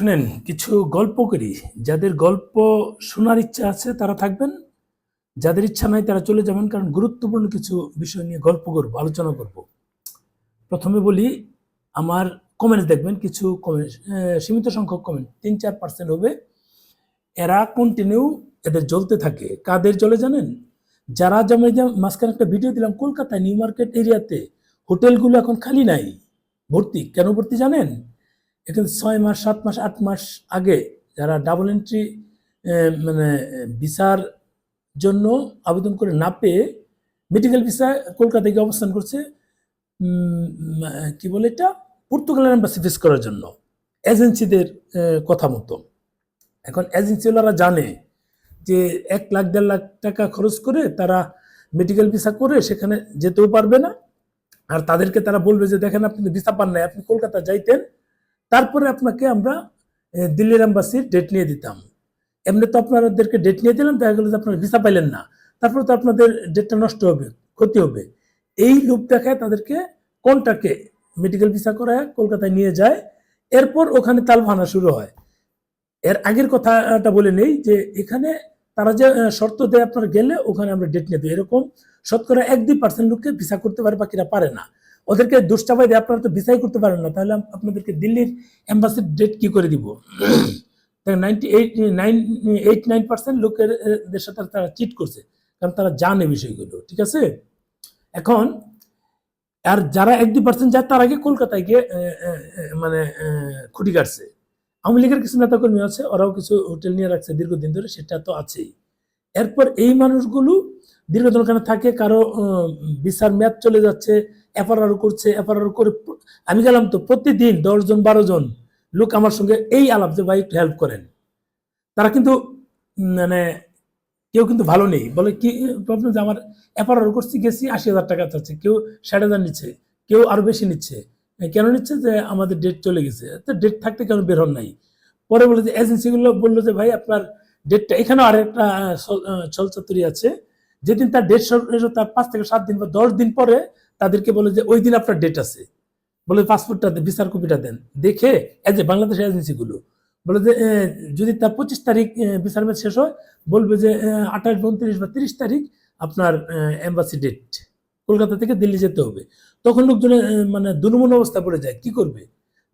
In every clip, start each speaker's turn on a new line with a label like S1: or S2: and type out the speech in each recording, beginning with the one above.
S1: শুনেন, কিছু গল্প করি। যাদের গল্প শোনার ইচ্ছা আছে তারা থাকবেন, যাদের ইচ্ছা নাই তারা চলে যাবেন। কারণ গুরুত্বপূর্ণ কিছু বিষয় নিয়ে গল্প করব, আলোচনা করব। প্রথমে বলি, আমার কমেন্টস দেখবেন, কিছু কমেন্ট, সীমিত সংখ্যক কমেন্ট, 3-4% হবে। এরা কন্টিনিউ, এদের জ্বলতে থাকে। কাদের জ্বলে জানেন? যারা যেমন মাঝখানে একটা ভিডিও দিলাম, কলকাতায় নিউ মার্কেট এরিয়াতে হোটেলগুলো এখন খালি নাই, ভর্তি। কেন ভর্তি জানেন? এখানে 6 মাস, 7 মাস, 8 মাস আগে যারা ডাবল এন্ট্রি মানে ভিসার জন্য আবেদন করে না পেয়ে মেডিকেল ভিসা কলকাতায় গিয়ে অবস্থান করছে, কি বলে এটা, পর্তুগালের এম্বাসি ফেস করার জন্য, এজেন্সিদের কথা মতো। এখন এজেন্সিওয়ালারা জানে যে 1 লাখ 1.5 লাখ টাকা খরচ করে তারা মেডিকেল ভিসা করে সেখানে যেতেও পারবে না। আর তাদেরকে তারা বলবে যে দেখেন, আপনি ভিসা পান নাই, আপনি কলকাতা যাইতেন, তারপরে আপনাকে আমরা দিল্লির এম্বাসির ডেট নিয়ে দিতাম। এমনি তো আপনাদেরকে ডেট নিয়ে দিলাম, দেখা গেল যে আপনারা ভিসা পাইলেন না, তারপরে তো আপনাদের ডেটটা নষ্ট হবে, ক্ষতি হবে। এই লোক দেখায় তাদেরকে কোনটাকে মেডিকেল ভিসা করায় কলকাতায় নিয়ে যায়, এরপর ওখানে তালভানা শুরু হয়। এর আগের কথাটা বলে নেই যে এখানে তারা যে শর্ত দেয়, আপনারা গেলে ওখানে আমরা ডেট নিয়ে দিই, এরকম শতকরা 1-2% লোককে ভিসা করতে পারে, বাকিরা পারে না। ওদেরকে দুষ্টাবাই দিয়ে আপনারা তো ভিসাই করতে পারেন না, তাহলে আপনাদেরকে দিল্লির এম্বাসির ডেট কি করে দিব? 98-99% লোকের সাথে তারা চিট করছে, কারণ তারা জানে বিষয়গুলো, ঠিক আছে? এখন আর যারা 1-2% যায়, তার আগে কলকাতায় গিয়ে মানে খুঁটি কাটছে। আওয়ামী লীগের কিছু নেতাকর্মী আছে, ওরাও কিছু হোটেল নিয়ে রাখছে দীর্ঘদিন ধরে, সেটা তো আছেই। এরপর এই মানুষগুলো দীর্ঘদিন ওখানে থাকে, কারো ভিসার মেয়াদ চলে যাচ্ছে, এফআরআর করছে, এফআরআর করে আমি গেলাম তো প্রতিদিন 10-12 জন লোক আমার সঙ্গে এই আলাপ যে ভাই একটু হেল্প করেন। তারা কিন্তু মানে কেউ কিন্তু ভালো নেই, বলে কি প্রবলেম, যে আমার এফআরআর করছি, গেছি, 80,000 টাকা চাচ্ছে, কেউ 60,000 নিচ্ছে, কেউ আরো বেশি নিচ্ছে। কেন নিচ্ছে? যে আমাদের ডেট চলে গেছে। তো ডেট থাকতে কেন বের হন নাই? পরে বলে যে এজেন্সিগুলো বললো যে ভাই আপনার ডেটটা, এখানেও আরেকটা ছলচাতুরি আছে, যেদিন তার ডেট তার 5 থেকে 7 দিন বা 10 দিন পরে তাদেরকে বলে যে ওই দিন আপনার ডেট আছে, বলে পাসপোর্টটা ভিসার কপিটা দেন। দেখে বাংলাদেশের এজেন্সিগুলো বলে যে যদি তার 25 তারিখ ভিসার মেয়াদ শেষ হয়, বলবে যে 28, 29 বা 30 তারিখ আপনার এম্বাসি ডেট, কলকাতা থেকে দিল্লি যেতে হবে। তখন লোকজনের মানে দুর্মন অবস্থা পড়ে যায়। কি করবে?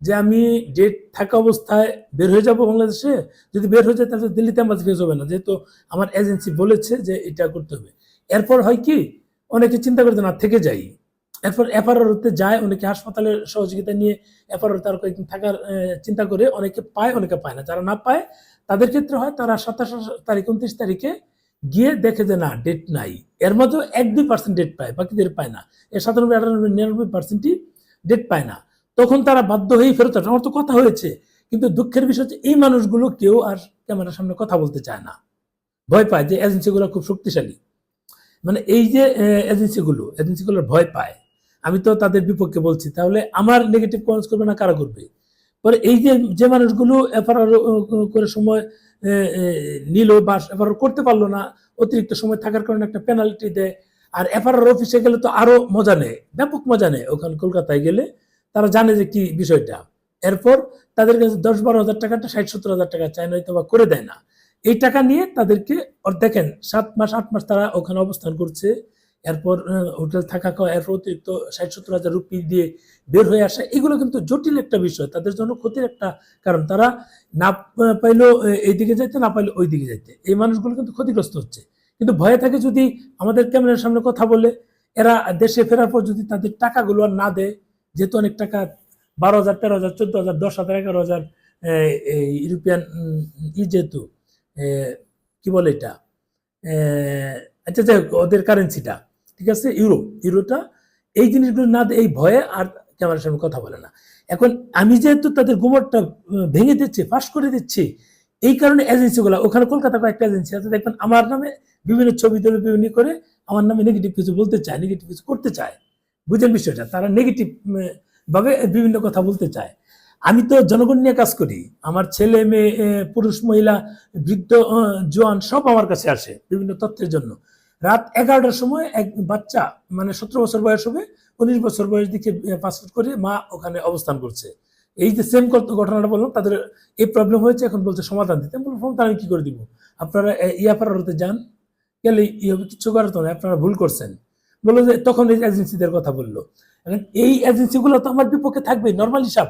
S1: যে আমি ডেট থাকা অবস্থায় বের হয়ে যাব বাংলাদেশে, যদি বের হয়ে যায় তাহলে দিল্লিতে এম্বাসি ফেস হবে না, যেহেতু আমার এজেন্সি বলেছে যে এটা করতে হবে। এরপর হয় কি, অনেকে চিন্তা করতে না থেকে যাই, এরপর এফআরআরতে যায়, অনেকে হাসপাতালের সহযোগিতা নিয়ে এফআরআর তার কয়েকদিন থাকার চিন্তা করে, অনেকে পায়, অনেকে পায় না। যারা না পায় তাদের ক্ষেত্রে হয় তারা 27 তারিখ 29 তারিখে গিয়ে দেখে যে না, ডেট নাই। এর মধ্যে 1-2% ডেট পায়, বাকিদের পায় না। এর 97-98-99%ই ডেট পায় না। তখন তারা বাধ্য হয়েই ফেরত আসে। আমার তো কথা হয়েছে, কিন্তু দুঃখের বিষয় হচ্ছে এই মানুষগুলো কেউ আর ক্যামেরার সামনে কথা বলতে চায় না, ভয় পায় যে এজেন্সিগুলো খুব শক্তিশালী। মানে এই যে এজেন্সিগুলোর ভয় পায়। আমি তো তাদের বিপক্ষে বলছি, তাহলে আমার নেগেটিভ কমেন্টস করবে না, কারা করবে? পরে এই যে মানুষগুলো এফআরআর করে সময় নিল বা এফআরআর করতে পারলো না, অতিরিক্ত সময় থাকার কারণে একটা পেনাল্টি দেয়। আর এফআরআর অফিসে গেলে তো আরো মজা নেয়, ব্যাপক মজা নেয়। ওখানে কলকাতায় গেলে তারা জানে যে কি বিষয়টা। এরপর তাদের কাছে 10-12 হাজার টাকাটা 60-70 হাজার টাকা চায়, নয়তো বা করে দেয় না। এই টাকা নিয়ে তাদেরকে দেখেন 7 মাস 8 মাস তারা ওখানে অবস্থান করছে, এরপর হোটেল থাকা খাওয়া, এরপর অতিরিক্ত 60-70 হাজার রুপি দিয়ে বের হয়ে আসা, এগুলো কিন্তু জটিল একটা বিষয়, তাদের জন্য ক্ষতির একটা কারণ। তারা না পাইলেও এইদিকে যাইতে, না পাইলে ওই দিকে যাইতে, এই মানুষগুলো কিন্তু ক্ষতিগ্রস্ত হচ্ছে। কিন্তু ভয়ে থাকে যদি আমাদের ক্যামেরার সামনে কথা বলে, এরা দেশে ফেরার পর যদি তাদের টাকাগুলো আর না দেয়, যেহেতু অনেক টাকা, 12,000, 13,000, 14,000, 10,000, 11,000 ইউরোপিয়ান যেহেতু কি বলে এটা, আচ্ছা যাই হোক, ওদের কারেন্সিটা, ঠিক আছে, ইউরোটা, এই জিনিসগুলো না, এই ভয়ে আর ক্যামেরার সামনে কথা বলে না। এখন আমি যেহেতু তাদের গোমরটা ভেঙে দিচ্ছি, ফাঁস করে দিচ্ছি, এই কারণে এজেন্সিগুলো, ওখানে কলকাতা কয়েকটা এজেন্সি আছে, দেখবেন আমার নামে বিভিন্ন ছবি তুলে বিভিন্ন করে আমার নামে নেগেটিভ কিছু বলতে চায়, নেগেটিভ কিছু করতে চায়। বুঝেন বিষয়টা? তারা নেগেটিভ ভাবে বিভিন্ন কথা বলতে চায়। আমি তো জনগণ নিয়ে কাজ করি, আমার ছেলে মেয়ে, পুরুষ মহিলা, বৃদ্ধ জোয়ান সব আমার কাছে আসে বিভিন্ন তথ্যের জন্য। রাত 11টার সময় এক বাচ্চা, মানে 17 বছর বয়স হবে, 19 বছর বয়স দিকে পাসপোর্ট করে মা ওখানে অবস্থান করছে, এই যে সেম ঘটনাটা বললাম, তাদের এই প্রবলেম হয়েছে, এখন বলছে সমাধান দিতে। আমি বললাম সমাধান আমি কি করে দিব? আপনারা ইয়াপাড়াতে যান, গেলে হবে কিছু করার তো না, আপনারা ভুল করছেন। বললো যে তখন এই এজেন্সিদের কথা বললো। এখন এই এজেন্সিগুলো তো আমার বিপক্ষে থাকবে, নর্মাল হিসাব।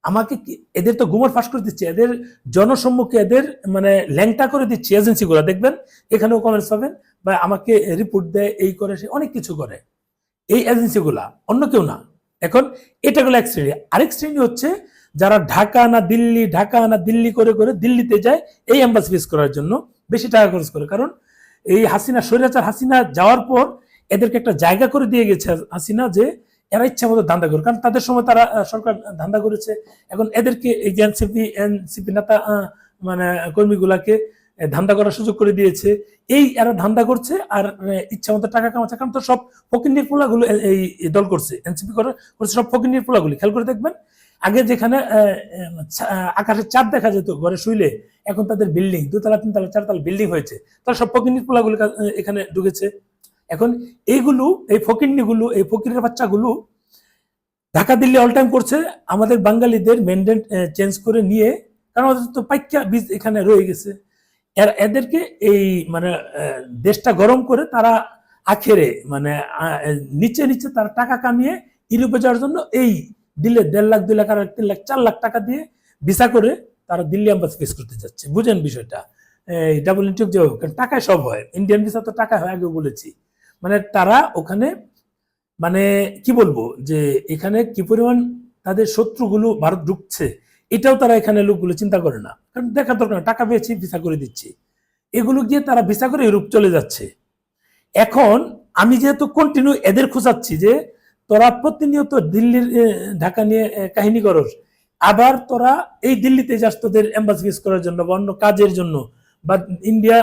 S1: আমাকে এদের তো গুমর ফাঁস করে দিচ্ছে, এদের জনসম্মুখে এদের মানে ল্যাংটা করে দিচ্ছে এজেন্সিগুলো। দেখবেন এখানেও কমেন্টস পাবেন, বা আমাকে রিপোর্ট দেয়, এই করে, সে অনেক কিছু করে এই এজেন্সিগুলা, অন্য কেউ না। এখন এটা গেল এক শ্রেণী। আরেক শ্রেণী হচ্ছে যারা ঢাকা না দিল্লি, ঢাকা না দিল্লি করে করে দিল্লিতে যায় এই এম্বাসি ফেস করার জন্য, বেশি টাকা খরচ করে। কারণ এই হাসিনা, স্বৈরাচার হাসিনা যাওয়ার পর এদেরকে একটা জায়গা করে দিয়ে গেছে হাসিনা, যে এরা ইচ্ছা মতো ধান্দা করে। কারণ তাদের সময় তারা সরকার ধান্দা করেছে। এখন এদেরকে এই যে এনসিপি নেতা মানে কর্মীগুলাকে ধান্দা করার সুযোগ করে দিয়েছে। এই এরা ধান্দা করছে আর ইচ্ছা মতো টাকা কামাচ্ছে। কারণ তো সব ফকিন্নির পোলাগুলো এই দল করছে, এনসিপি করছে সব ফকিন্নির পোলাগুলি। খেয়াল করে দেখবেন, আগে যেখানে আকাশের চাঁদ দেখা যেত ঘরে শুইলে, এখন তাদের বিল্ডিং, 2 তলা 3 তলা 4 তলা বিল্ডিং হয়েছে। তারা সব ফকিন্নির পোলাগুলি এখানে ঢুকেছে। এখন এইগুলো, এই ফকিন্নিগুলো, এই ফকিরের বাচ্চাগুলো ঢাকা দিল্লি অল টাইম করছে আমাদের বাঙালিদের মেনটেন চেঞ্জ করে নিয়ে। কারণ ওদের তো পাইকা বীজ এখানে রয়ে গেছে। এদেরকে এই মানে দেশটা গরম করে তারা আখেরে মানে নিচে নিচে তারা টাকা কামিয়ে ইউরোপে যাওয়ার জন্য এই দিলে 1.5 লাখ 2 লাখ আর 3 লাখ 4 লাখ টাকা দিয়ে ভিসা করে তারা দিল্লি এম্বাসি ফেস করতে যাচ্ছে। বুঝেন বিষয়টা? এই ডাবল ইন্টারভিউ যে হোক, টাকায় সব হয়। ইন্ডিয়ান ভিসা তো টাকা হয়, আগেও বলেছি। মানে তারা ওখানে মানে কি বলবো, যে এখানে কি পরিমাণ তাদের শত্রুগুলো ভারত ঢুকছে, এটাও তারা এখানে লোকগুলো চিন্তা করে না। কারণ দেখার দরকার, টাকা পেয়েছি ভিসা করে দিচ্ছি, এগুলো গিয়ে তারা ভিসা করে ইউরোপ চলে যাচ্ছে। এখন আমি যেহেতু কন্টিনিউ এদের খোঁজাচ্ছি যে তোরা প্রতিনিয়ত দিল্লির ঢাকা নিয়ে কাহিনী করস, আবার তোরা এই দিল্লিতে যাস তোদের এম্বাসি ফেস করার জন্য বা অন্য কাজের জন্য, বা ইন্ডিয়া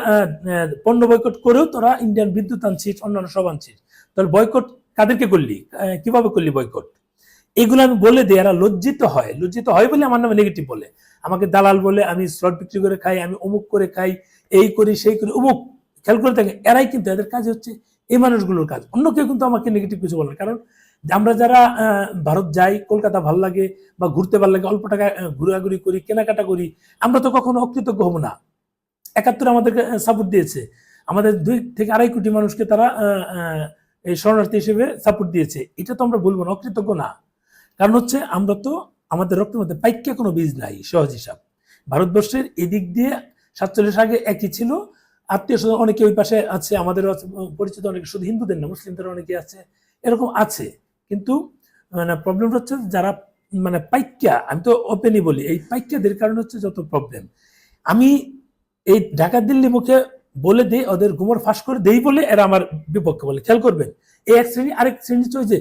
S1: পণ্য বয়কট করেও তোরা ইন্ডিয়ান বিদ্যুৎ আনছিস, অন্যান্য সব আনছিস। তাহলে বয়কট কাদেরকে করলি, কিভাবে করলি বয়কট? এগুলো আমি বলে দিই, এরা লজ্জিত হয়। লজ্জিত হয় বলে আমার নামে নেগেটিভ বলে, আমাকে দালাল বলে, আমি স্লট বিক্রি করে খাই, আমি অমুক করে খাই, এই করি সেই করি অমুক। খেয়াল করে থাকে, এরাই কিন্তু, এদের কাজ হচ্ছে এই মানুষগুলোর কাজ। অন্য কেউ কিন্তু আমাকে নেগেটিভ কিছু বলে না। কারণ আমরা যারা ভারত যাই, কলকাতা ভালো লাগে বা ঘুরতে ভালো লাগে, অল্প টাকা ঘোরাঘুরি করি, কেনাকাটা করি, আমরা তো কখনো অকৃতজ্ঞ হব না। 71 আমাদেরকে সাপোর্ট দিয়েছে, আমাদের 2 থেকে 2.5 কোটি মানুষকে তারা এই শরণার্থী হিসেবে সাপোর্ট দিয়েছে। এটা তো আমরা বলবো না, অকৃতজ্ঞ না। কারণ হচ্ছে আমরা তো, আমাদের রক্তের মধ্যে পাইকা কোনো বীজ নাই, সহজ হিসাব। ভারতবর্ষের এদিক দিয়ে 47 আগে একই ছিল, আত্মীয় স্বজন অনেকে ওই পাশে আছে, আমাদের পরিচিত অনেকে, শুধু হিন্দুদের না মুসলিমদের অনেকে আছে, এরকম আছে। কিন্তু মানে প্রবলেমটা হচ্ছে যারা মানে পাইকা, আমি তো ওপেনই বলি, এই পাইকাদের কারণে হচ্ছে যত প্রবলেম। আমি এই ঢাকা দিল্লি মুখে বলে দেই, ওদের গুমর ফাঁস করে দেই বলে এরা আমার বিপক্ষে বলে। খেয়াল করবেন, এই এক শ্রেণী। আরেক শ্রেণী হচ্ছে যে